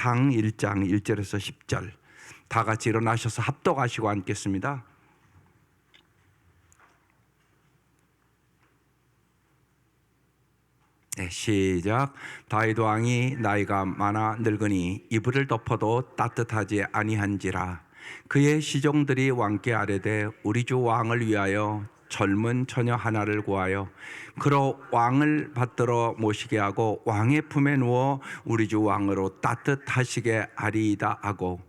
상 1장 1절에서 10절 다 같이 일어나셔서 합독하시고 앉겠습니다. 네, 시작. 다윗 왕이 나이가 많아 늙으니 이불을 덮어도 따뜻하지 아니한지라. 그의 시종들이 왕께 아뢰되 우리 주 왕을 위하여 젊은 처녀 하나를 구하여 그로 왕을 받들어 모시게 하고 왕의 품에 누워 우리 주 왕으로 따뜻하시게 하리이다 하고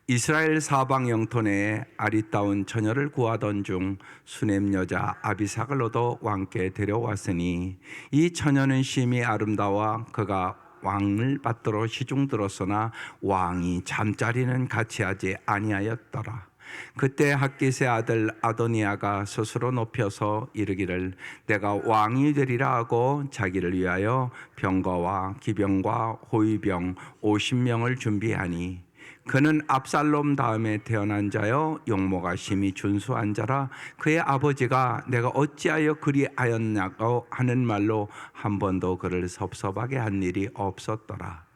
이스라엘 사방 영토 내에 아리따운 처녀를 구하던 중 수넴 여자 아비삭을 얻어 왕께 데려왔으니 이 처녀는 심히 아름다워 그가 왕을 받들어 시중 들었으나 왕이 잠자리는 같이 하지 아니하였더라. 그때 핫깃의 아들 아도니아가 스스로 높여서 이르기를 내가 왕이 되리라 하고 자기를 위하여 병거와 기병과 호위병 50명을 준비하니 그는 압살롬 다음에 태어난 자요 용모가 심히 준수한 자라. 그의 아버지가 내가 어찌하여 그리하였냐고 하는 말로 한 번도 그를 섭섭하게 한 일이 없었더라.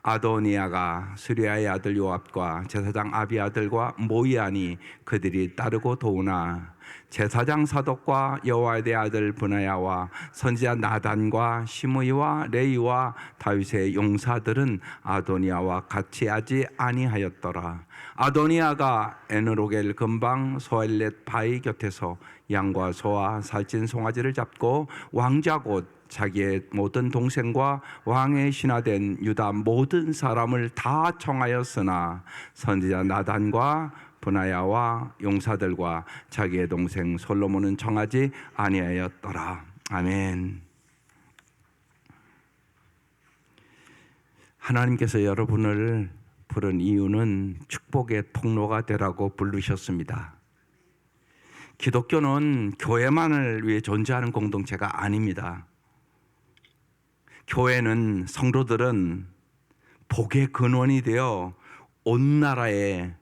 아도니아가 스리야의 아들 요압과 제사장 아비아들과 모이하니 그들이 따르고 도우나 제사장 사독과 여호와의 아들 브나야와 선지자 나단과 시므이와 레이와 다윗의 용사들은 아도니아와 같이 하지 아니하였더라. 아도니아가 에느로겔 근방 소엘렛 바위 곁에서 양과 소와 살찐 송아지를 잡고 왕자 곧 자기의 모든 동생과 왕의 신하된 유다 모든 사람을 다 청하였으나 선지자 나단과 브나야와 용사들과 자기의 동생 솔로몬은 청하지 아니하였더라. 아멘. 하나님께서 여러분을 부른 이유는 축복의 통로가 되라고 부르셨습니다. 기독교는 교회만을 위해 존재하는 공동체가 아닙니다. 교회는 성도들은 복의 근원이 되어 온 나라에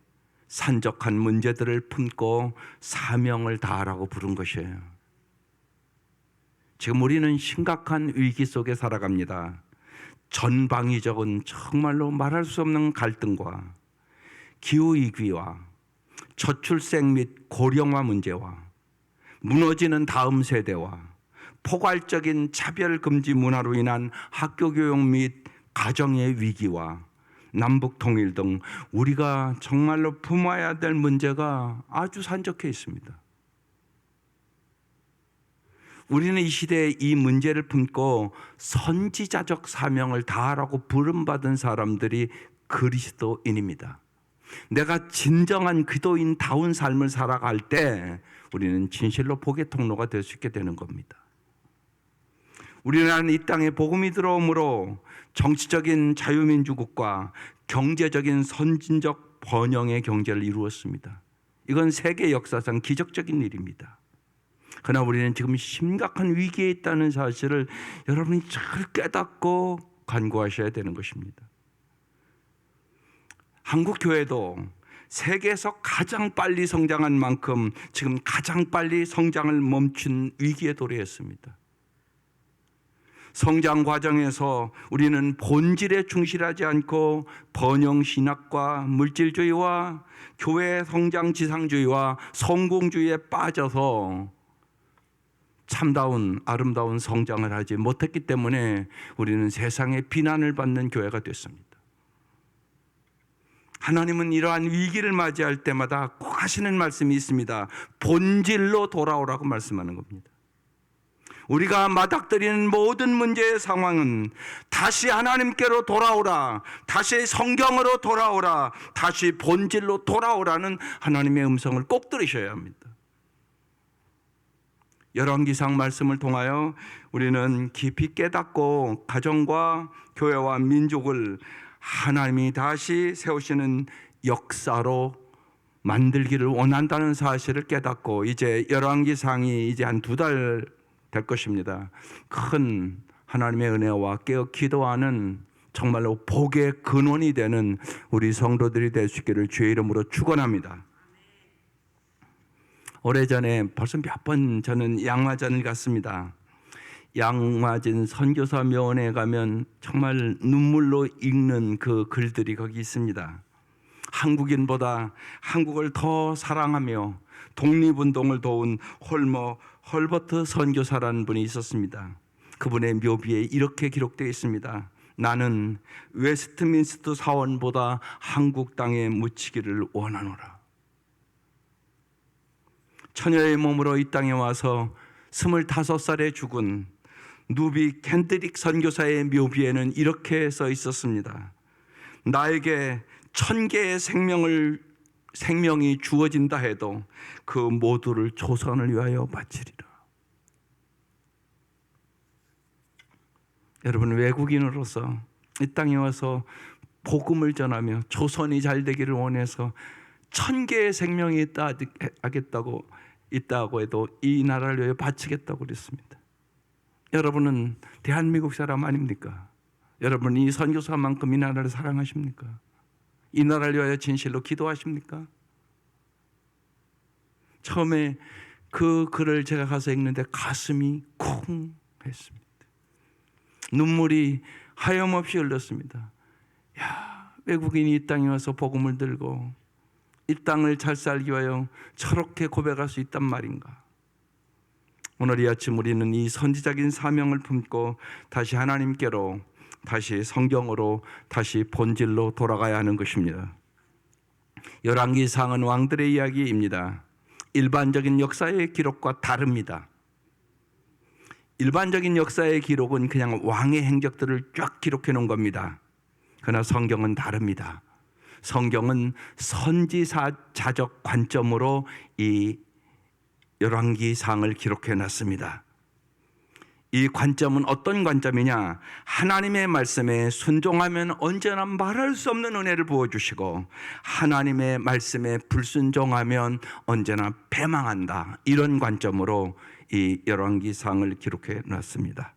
산적한 문제들을 품고 사명을 다하라고 부른 것이에요. 지금 우리는 심각한 위기 속에 살아갑니다. 전방위적인 정말로 말할 수 없는 갈등과 기후위기와 저출생 및 고령화 문제와 무너지는 다음 세대와 포괄적인 차별금지 문화로 인한 학교 교육 및 가정의 위기와 남북 통일 등 우리가 정말로 품어야 될 문제가 아주 산적해 있습니다. 우리는 이 시대에 이 문제를 품고 선지자적 사명을 다하라고 부름받은 사람들이 그리스도인입니다. 내가 진정한 기도인다운 삶을 살아갈 때 우리는 진실로 복의 통로가 될 수 있게 되는 겁니다. 우리나라는 이 땅에 복음이 들어오므로 정치적인 자유민주국과 경제적인 선진적 번영의 경제를 이루었습니다. 이건 세계 역사상 기적적인 일입니다. 그러나 우리는 지금 심각한 위기에 있다는 사실을 여러분이 잘 깨닫고 간구하셔야 되는 것입니다. 한국 교회도 세계에서 가장 빨리 성장한 만큼 지금 가장 빨리 성장을 멈춘 위기에 도래했습니다. 성장 과정에서 우리는 본질에 충실하지 않고 번영신학과 물질주의와 교회 성장 지상주의와 성공주의에 빠져서 참다운 아름다운 성장을 하지 못했기 때문에 우리는 세상의 비난을 받는 교회가 됐습니다. 하나님은 이러한 위기를 맞이할 때마다 꼭 하시는 말씀이 있습니다. 본질로 돌아오라고 말씀하는 겁니다. 우리가 맞닥뜨리는 모든 문제의 상황은 다시 하나님께로 돌아오라, 다시 성경으로 돌아오라, 다시 본질로 돌아오라는 하나님의 음성을 꼭 들으셔야 합니다. 열왕기상 말씀을 통하여 우리는 깊이 깨닫고 가정과 교회와 민족을 하나님이 다시 세우시는 역사로 만들기를 원한다는 사실을 깨닫고 이제 열왕기상이 이제 한 2달 될 것입니다. 큰 하나님의 은혜와 깨어 기도하는 정말로 복의 근원이 되는 우리 성도들이 될 수 있기를 주의 이름으로 축원합니다. 오래전에 벌써 몇 번 저는 양화전을 갔습니다. 양 맞은 선교사 묘원에 가면 정말 눈물로 읽는 그 글들이 거기 있습니다. 한국인보다 한국을 더 사랑하며 독립운동을 도운 헐버트 선교사라는 분이 있었습니다. 그분의 묘비에 이렇게 기록되어 있습니다. 나는 웨스트민스터 사원보다 한국 땅에 묻히기를 원하노라. 처녀의 몸으로 이 땅에 와서 25살에 죽은 누비 캔드릭 선교사의 묘비에는 이렇게 써 있었습니다. 나에게 1000개의 생명이 주어진다 해도 그 모두를 조선을 위하여 바치리라. 여러분, 외국인으로서 이 땅에 와서 복음을 전하며 조선이 잘 되기를 원해서 1000개의 생명이 있다고 해도 이 나라를 위해 바치겠다고 그랬습니다. 여러분은 대한민국 사람 아닙니까? 여러분, 이 선교사만큼 이 나라를 사랑하십니까? 이 나라를 위하여 진실로 기도하십니까? 처음에 그 글을 제가 가서 읽는데 가슴이 쿵 했습니다. 눈물이 하염없이 흘렀습니다. 야, 외국인이 이 땅에 와서 복음을 들고 이 땅을 잘 살기 위하여 저렇게 고백할 수 있단 말인가? 오늘 이 아침 우리는 이 선지적인 사명을 품고 다시 하나님께로, 다시 성경으로, 다시 본질로 돌아가야 하는 것입니다. 열왕기상은 왕들의 이야기입니다. 일반적인 역사의 기록과 다릅니다. 일반적인 역사의 기록은 그냥 왕의 행적들을 쫙 기록해 놓은 겁니다. 그러나 성경은 다릅니다. 성경은 선지자적 관점으로 이 열왕기상을 기록해 놨습니다. 이 관점은 어떤 관점이냐? 하나님의 말씀에 순종하면 언제나 말할 수 없는 은혜를 부어주시고 하나님의 말씀에 불순종하면 언제나 패망한다. 이런 관점으로 이 열왕기상을 기록해 놨습니다.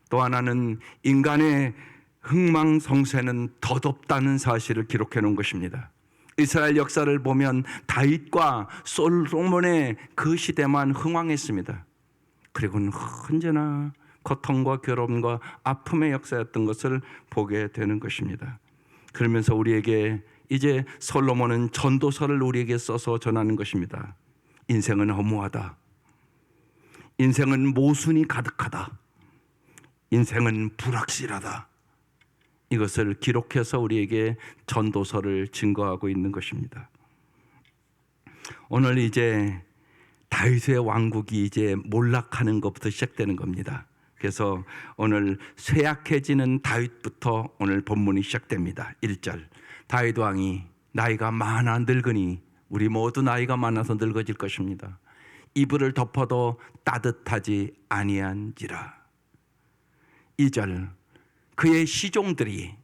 또 하나는 인간의 흥망성쇠는 덧없다는 사실을 기록해 놓은 것입니다. 이스라엘 역사를 보면 다윗과 솔로몬의 그 시대만 흥왕했습니다. 그리고는 언제나 고통과 괴로움과 아픔의 역사였던 것을 보게 되는 것입니다. 그러면서 우리에게 이제 솔로몬은 전도서를 우리에게 써서 전하는 것입니다. 인생은 허무하다. 인생은 모순이 가득하다. 인생은 불확실하다. 이것을 기록해서 우리에게 전도서를 증거하고 있는 것입니다. 오늘 이제 다윗의 왕국이 이제 몰락하는 것부터 시작되는 겁니다. 그래서 오늘 쇠약해지는 다윗부터 오늘 본문이 시작됩니다. 1절, 다윗 왕이 나이가 많아 늙으니, 우리 모두 나이가 많아서 늙어질 것입니다. 이불을 덮어도 따뜻하지 아니한지라. 2절, 그의 시종들이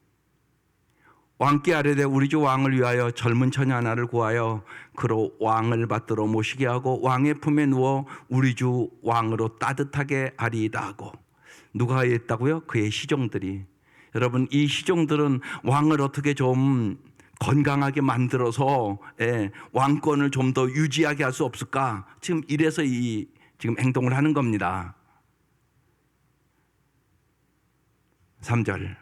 왕께 아뢰되 우리 주 왕을 위하여 젊은 처녀 하나를 구하여 그로 왕을 받들어 모시게 하고 왕의 품에 누워 우리 주 왕으로 따뜻하게 하리이다 하고. 누가 했다고요? 그의 시종들이. 여러분, 이 시종들은 왕을 어떻게 좀 건강하게 만들어서 왕권을 좀 더 유지하게 할 수 없을까? 지금 이래서 지금 행동을 하는 겁니다. 3절,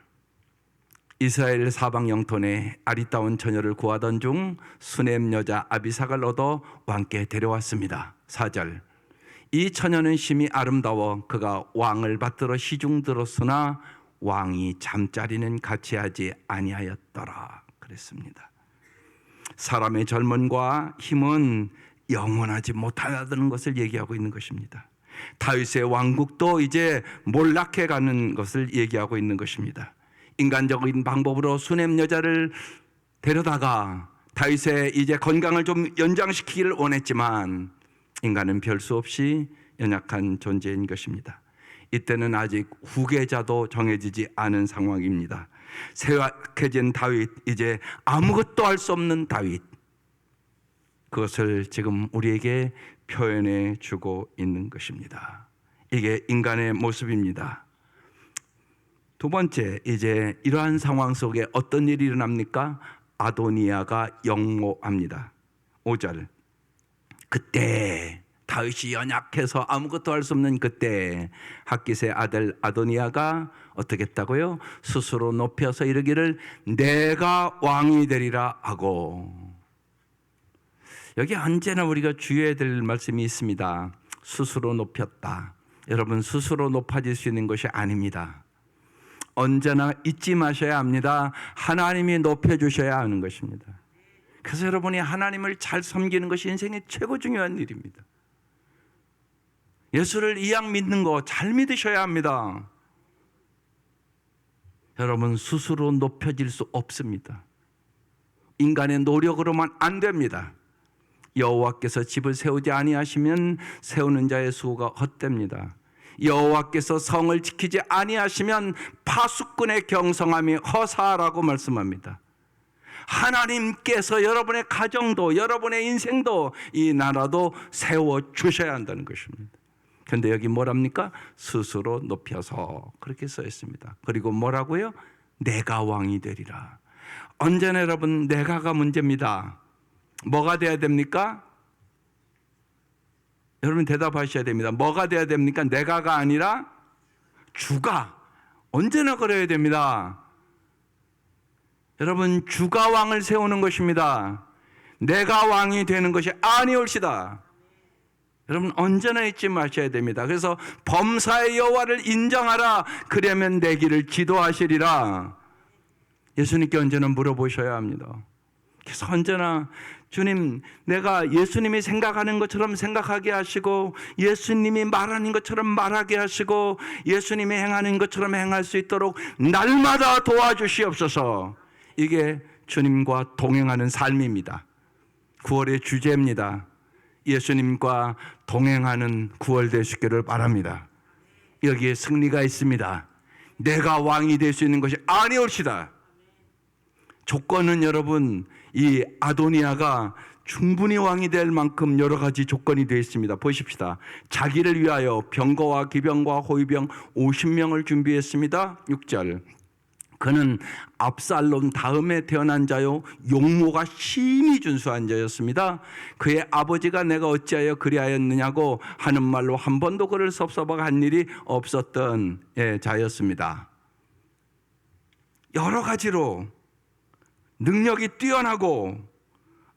이스라엘 사방 영토에 아리따운 처녀를 구하던 중 수넴 여자 아비삭을 얻어 왕께 데려왔습니다. 4절, 이 처녀는 심히 아름다워 그가 왕을 받들어 시중 들었으나 왕이 잠자리는 같이 하지 아니하였더라 그랬습니다. 사람의 젊음과 힘은 영원하지 못하다는 것을 얘기하고 있는 것입니다. 다윗의 왕국도 이제 몰락해 가는 것을 얘기하고 있는 것입니다. 인간적인 방법으로 수넴 여자를 데려다가 다윗의 이제 건강을 좀 연장시키기를 원했지만 인간은 별 수 없이 연약한 존재인 것입니다. 이때는 아직 후계자도 정해지지 않은 상황입니다. 쇠약해진 다윗, 이제 아무것도 할 수 없는 다윗, 그것을 지금 우리에게 표현해 주고 있는 것입니다. 이게 인간의 모습입니다. 두 번째, 이제 이러한 상황 속에 어떤 일이 일어납니까? 아도니아가 영모합니다. 5절, 그때 다윗이 연약해서 아무것도 할 수 없는 그때 핫깃의 아들 아도니아가 어떻게 했다고요? 스스로 높여서 이르기를 내가 왕이 되리라 하고. 여기 언제나 우리가 주의해야 될 말씀이 있습니다. 스스로 높였다. 여러분, 스스로 높아질 수 있는 것이 아닙니다. 언제나 잊지 마셔야 합니다. 하나님이 높여주셔야 하는 것입니다. 그래서 여러분이 하나님을 잘 섬기는 것이 인생의 최고 중요한 일입니다. 예수를 이왕 믿는 거 잘 믿으셔야 합니다. 여러분, 스스로 높여질 수 없습니다. 인간의 노력으로만 안 됩니다. 여호와께서 집을 세우지 아니하시면 세우는 자의 수고가 헛됩니다. 여호와께서 성을 지키지 아니하시면 파수꾼의 경성함이 허사라고 말씀합니다. 하나님께서 여러분의 가정도 여러분의 인생도 이 나라도 세워주셔야 한다는 것입니다. 그런데 여기 뭐랍니까? 스스로 높여서 그렇게 써 있습니다. 그리고 뭐라고요? 내가 왕이 되리라. 언제나 여러분 내가가 문제입니다. 뭐가 돼야 됩니까? 여러분 대답하셔야 됩니다. 뭐가 돼야 됩니까? 내가가 아니라 주가. 언제나 그래야 됩니다. 여러분, 주가 왕을 세우는 것입니다. 내가 왕이 되는 것이 아니올시다. 여러분 언제나 잊지 마셔야 됩니다. 그래서 범사의 여호와를 인정하라. 그러면 내 길을 지도하시리라. 예수님께 언제나 물어보셔야 합니다. 그래서 언제나 주님, 내가 예수님이 생각하는 것처럼 생각하게 하시고 예수님이 말하는 것처럼 말하게 하시고 예수님이 행하는 것처럼 행할 수 있도록 날마다 도와주시옵소서. 이게 주님과 동행하는 삶입니다. 9월의 주제입니다. 예수님과 동행하는 9월 되시기를 바랍니다. 여기에 승리가 있습니다. 내가 왕이 될 수 있는 것이 아니올시다. 조건은 여러분, 이 아도니아가 충분히 왕이 될 만큼 여러 가지 조건이 되어 있습니다. 보십시다. 자기를 위하여 병거와 기병과 호위병 50명을 준비했습니다. 6절. 그는 압살롬 다음에 태어난 자요 용모가 심히 준수한 자였습니다. 그의 아버지가 내가 어찌하여 그리하였느냐고 하는 말로 한 번도 그를 섭섭하게 한 일이 없었던 자였습니다. 여러 가지로 능력이 뛰어나고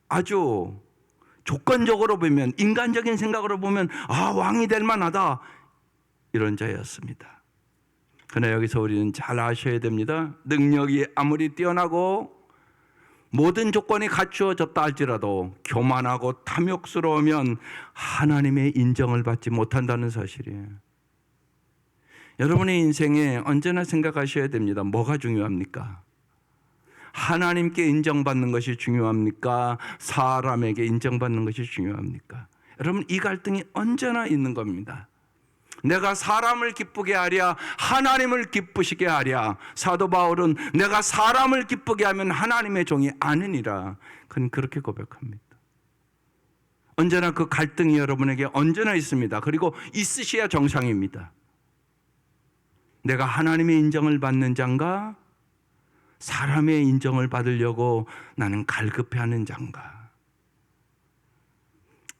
아주 조건적으로 보면, 인간적인 생각으로 보면 왕이 될 만하다, 이런 자였습니다. 그러나 여기서 우리는 잘 아셔야 됩니다. 능력이 아무리 뛰어나고 모든 조건이 갖추어졌다 할지라도 교만하고 탐욕스러우면 하나님의 인정을 받지 못한다는 사실이에요. 여러분의 인생에 언제나 생각하셔야 됩니다. 뭐가 중요합니까? 하나님께 인정받는 것이 중요합니까? 사람에게 인정받는 것이 중요합니까? 여러분, 이 갈등이 언제나 있는 겁니다. 내가 사람을 기쁘게 하랴 하나님을 기쁘시게 하랴. 사도 바울은 내가 사람을 기쁘게 하면 하나님의 종이 아니니라. 그는 그렇게 고백합니다. 언제나 그 갈등이 여러분에게 언제나 있습니다. 그리고 있으셔야 정상입니다. 내가 하나님의 인정을 받는 자인가, 사람의 인정을 받으려고 나는 갈급해하는 자인가.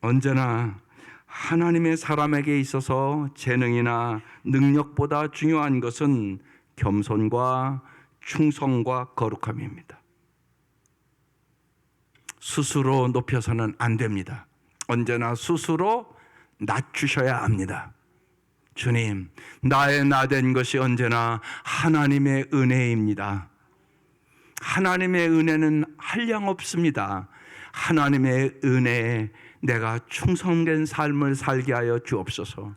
언제나 하나님의 사람에게 있어서 재능이나 능력보다 중요한 것은 겸손과 충성과 거룩함입니다. 스스로 높여서는 안 됩니다. 언제나 스스로 낮추셔야 합니다. 주님, 나의 나된 것이 언제나 하나님의 은혜입니다. 하나님의 은혜는 한량 없습니다. 하나님의 은혜에 내가 충성된 삶을 살게 하여 주옵소서.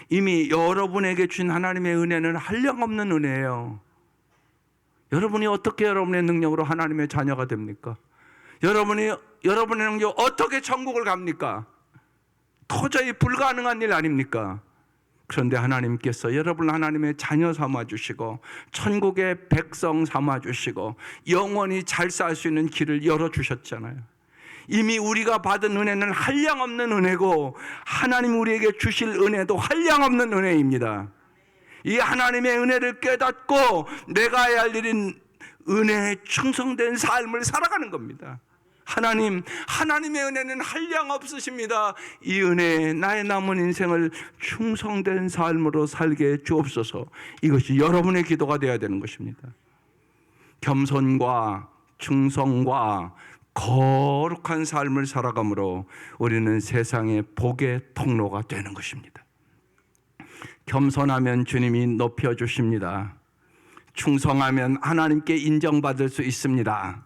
이미 여러분에게 준 하나님의 은혜는 한량없는 은혜예요. 여러분이 어떻게 여러분의 능력으로 하나님의 자녀가 됩니까? 여러분의 능력으로 어떻게 천국을 갑니까? 도저히 불가능한 일 아닙니까? 그런데 하나님께서 여러분을 하나님의 자녀 삼아주시고 천국의 백성 삼아주시고 영원히 잘 살 수 있는 길을 열어주셨잖아요. 이미 우리가 받은 은혜는 한량없는 은혜고 하나님 우리에게 주실 은혜도 한량없는 은혜입니다. 이 하나님의 은혜를 깨닫고 내가 해야 할 일인 은혜에 충성된 삶을 살아가는 겁니다. 하나님의 은혜는 한량 없으십니다. 이 은혜에 나의 남은 인생을 충성된 삶으로 살게 주옵소서. 이것이 여러분의 기도가 되어야 되는 것입니다. 겸손과 충성과 거룩한 삶을 살아감으로 우리는 세상의 복의 통로가 되는 것입니다. 겸손하면 주님이 높여주십니다. 충성하면 하나님께 인정받을 수 있습니다.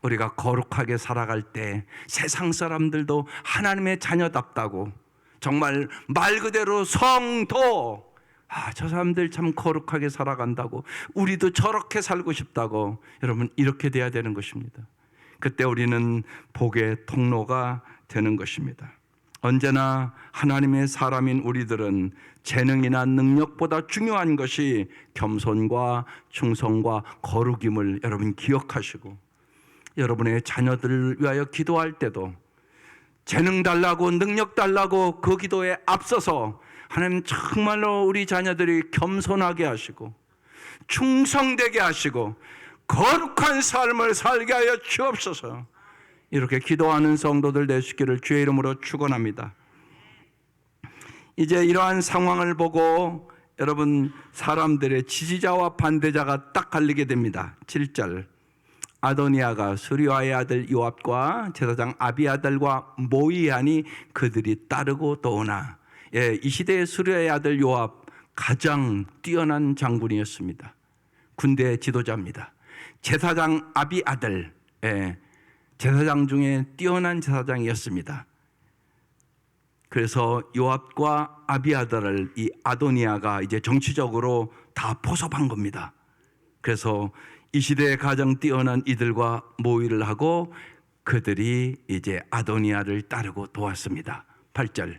우리가 거룩하게 살아갈 때 세상 사람들도 하나님의 자녀답다고, 정말 말 그대로 성도, 저 사람들 참 거룩하게 살아간다고, 우리도 저렇게 살고 싶다고, 여러분 이렇게 돼야 되는 것입니다. 그때 우리는 복의 통로가 되는 것입니다. 언제나 하나님의 사람인 우리들은 재능이나 능력보다 중요한 것이 겸손과 충성과 거룩임을 여러분 기억하시고, 여러분의 자녀들을 위하여 기도할 때도 재능 달라고 능력 달라고 그 기도에 앞서서 하나님 정말로 우리 자녀들이 겸손하게 하시고 충성되게 하시고 거룩한 삶을 살게 하여 주옵소서. 이렇게 기도하는 성도들 되시기를 주의 이름으로 축원합니다. 이제 이러한 상황을 보고 여러분 사람들의 지지자와 반대자가 딱 갈리게 됩니다. 7절, 아도니아가 수리아의 아들 요압과 제사장 아비아달과 모의하니 그들이 따르고 도오나. 이 시대의 수리아의 아들 요압, 가장 뛰어난 장군이었습니다. 군대 지도자입니다. 제사장 아비아달, 제사장 중에 뛰어난 제사장이었습니다. 그래서 요압과 아비아달을 이 아도니아가 이제 정치적으로 다 포섭한 겁니다. 그래서 이 시대에 가장 뛰어난 이들과 모의를 하고 그들이 이제 아도니아를 따르고 도왔습니다. 8절,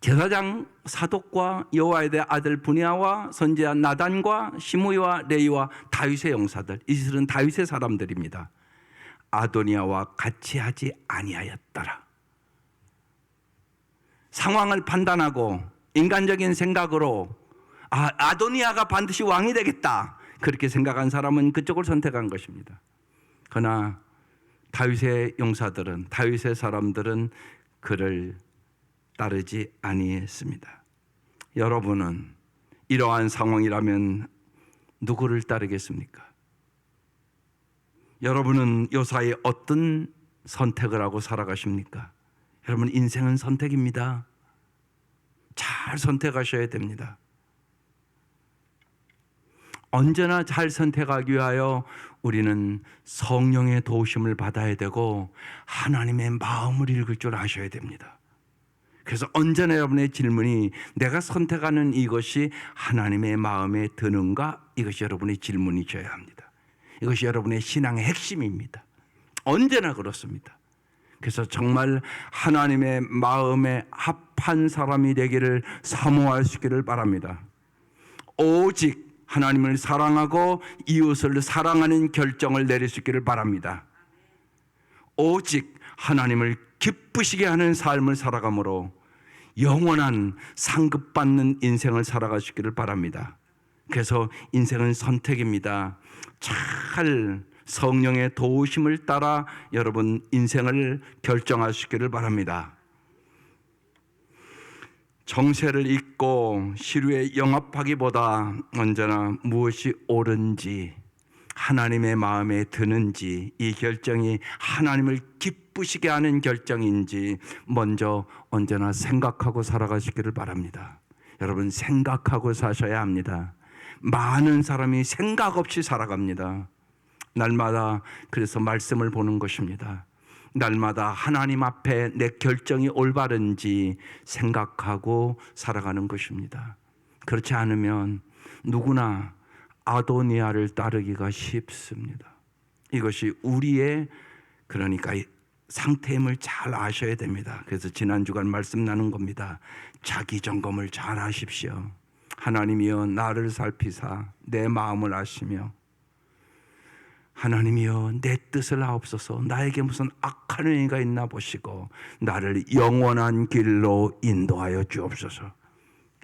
제사장 사독과 여호와의 아들 분야와 선지자 나단과 시므이와 레이와 다윗의 용사들, 이들은 다윗의 사람들입니다. 아도니아와 같이 하지 아니하였더라. 상황을 판단하고 인간적인 생각으로 아도니아가 반드시 왕이 되겠다, 그렇게 생각한 사람은 그쪽을 선택한 것입니다. 그러나 다윗의 용사들은, 다윗의 사람들은 그를 따르지 아니했습니다. 여러분은 이러한 상황이라면 누구를 따르겠습니까? 여러분은 요사이 어떤 선택을 하고 살아가십니까? 여러분, 인생은 선택입니다. 잘 선택하셔야 됩니다. 언제나 잘 선택하기 위하여 우리는 성령의 도우심을 받아야 되고 하나님의 마음을 읽을 줄 아셔야 됩니다. 그래서 언제나 여러분의 질문이 내가 선택하는 이것이 하나님의 마음에 드는가? 이것이 여러분의 질문이셔야 합니다. 이것이 여러분의 신앙의 핵심입니다. 언제나 그렇습니다. 그래서 정말 하나님의 마음에 합한 사람이 되기를 사모하시기를 바랍니다. 오직 하나님을 사랑하고 이웃을 사랑하는 결정을 내리시기를 바랍니다. 오직 하나님을 기쁘시게 하는 삶을 살아감으로 영원한 상급받는 인생을 살아가시기를 바랍니다. 그래서 인생은 선택입니다. 잘 성령의 도우심을 따라 여러분 인생을 결정하시기를 바랍니다. 정세를 잊고 시류에 영합하기보다 언제나 무엇이 옳은지, 하나님의 마음에 드는지, 이 결정이 하나님을 기쁘시게 하는 결정인지 먼저 언제나 생각하고 살아가시기를 바랍니다. 여러분, 생각하고 사셔야 합니다. 많은 사람이 생각 없이 살아갑니다. 날마다 그래서 말씀을 보는 것입니다. 날마다 하나님 앞에 내 결정이 올바른지 생각하고 살아가는 것입니다. 그렇지 않으면 누구나 아도니아를 따르기가 쉽습니다. 이것이 우리의 그러니까 상태임을 잘 아셔야 됩니다. 그래서 지난 주간 말씀 나눈 겁니다. 자기 점검을 잘 하십시오. 하나님이여 나를 살피사 내 마음을 아시며, 하나님이여 내 뜻을 하옵소서, 나에게 무슨 악한 행위가 있나 보시고 나를 영원한 길로 인도하여 주옵소서.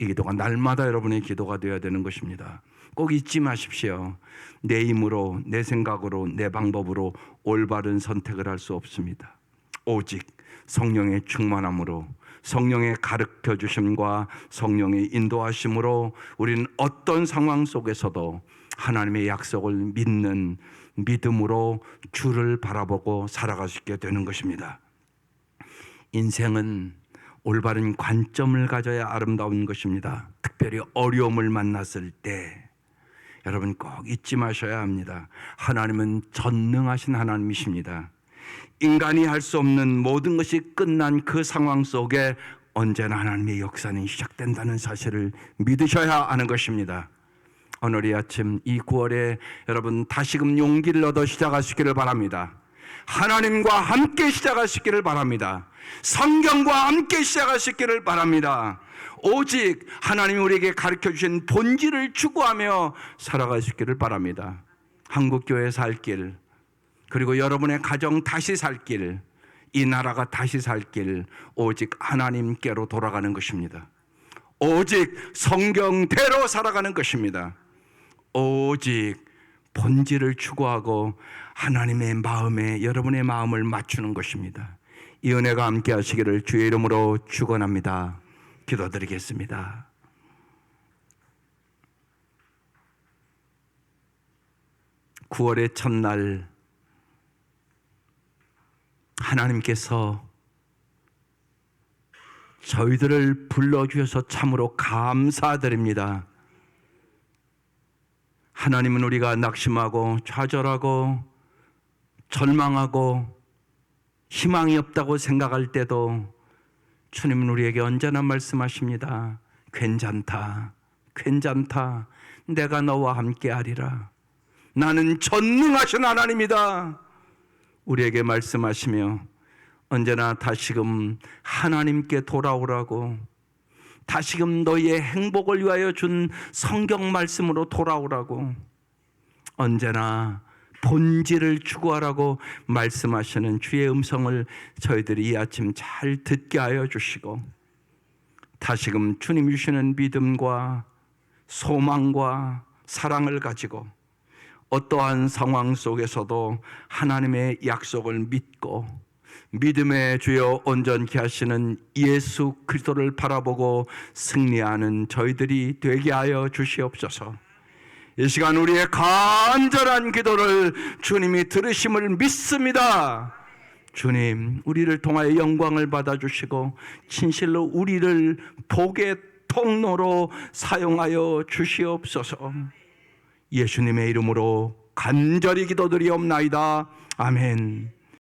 이 기도가 날마다 여러분의 기도가 되어야 되는 것입니다. 꼭 잊지 마십시오. 내 힘으로, 내 생각으로, 내 방법으로 올바른 선택을 할 수 없습니다. 오직 성령의 충만함으로, 성령의 가르쳐 주심과 성령의 인도하심으로 우리는 어떤 상황 속에서도 하나님의 약속을 믿는 믿음으로 주를 바라보고 살아갈 수 있게 되는 것입니다. 인생은 올바른 관점을 가져야 아름다운 것입니다. 특별히 어려움을 만났을 때 여러분 꼭 잊지 마셔야 합니다. 하나님은 전능하신 하나님이십니다. 인간이 할 수 없는 모든 것이 끝난 그 상황 속에 언제나 하나님의 역사는 시작된다는 사실을 믿으셔야 하는 것입니다. 오늘 이 아침 이 9월에 여러분 다시금 용기를 얻어 시작하시기를 바랍니다. 하나님과 함께 시작하시기를 바랍니다. 성경과 함께 시작하시기를 바랍니다. 오직 하나님이 우리에게 가르쳐 주신 본질을 추구하며 살아가시기를 바랍니다. 한국교회 살 길, 그리고 여러분의 가정 다시 살 길, 이 나라가 다시 살 길, 오직 하나님께로 돌아가는 것입니다. 오직 성경대로 살아가는 것입니다. 오직 본질을 추구하고 하나님의 마음에 여러분의 마음을 맞추는 것입니다. 이 은혜가 함께 하시기를 주의 이름으로 축원합니다. 기도드리겠습니다. (9월의) 첫날 하나님께서 저희들을 불러주셔서 참으로 감사드립니다. 하나님은 우리가 낙심하고 좌절하고 절망하고 희망이 없다고 생각할 때도 주님은 우리에게 언제나 말씀하십니다. 괜찮다, 괜찮다. 내가 너와 함께 하리라. 나는 전능하신 하나님이다. 우리에게 말씀하시며 언제나 다시금 하나님께 돌아오라고, 다시금 너희의 행복을 위하여 준 성경 말씀으로 돌아오라고, 언제나 본질을 추구하라고 말씀하시는 주의 음성을 저희들이 이 아침 잘 듣게 하여 주시고, 다시금 주님 주시는 믿음과 소망과 사랑을 가지고 어떠한 상황 속에서도 하나님의 약속을 믿고 믿음의 주여 온전케 하시는 예수 그리스도를 바라보고 승리하는 저희들이 되게 하여 주시옵소서. 이 시간 우리의 간절한 기도를 주님이 들으심을 믿습니다. 주님, 우리를 통하여 영광을 받아주시고 진실로 우리를 복의 통로로 사용하여 주시옵소서. 예수님의 이름으로 간절히 기도드리옵나이다. 아멘.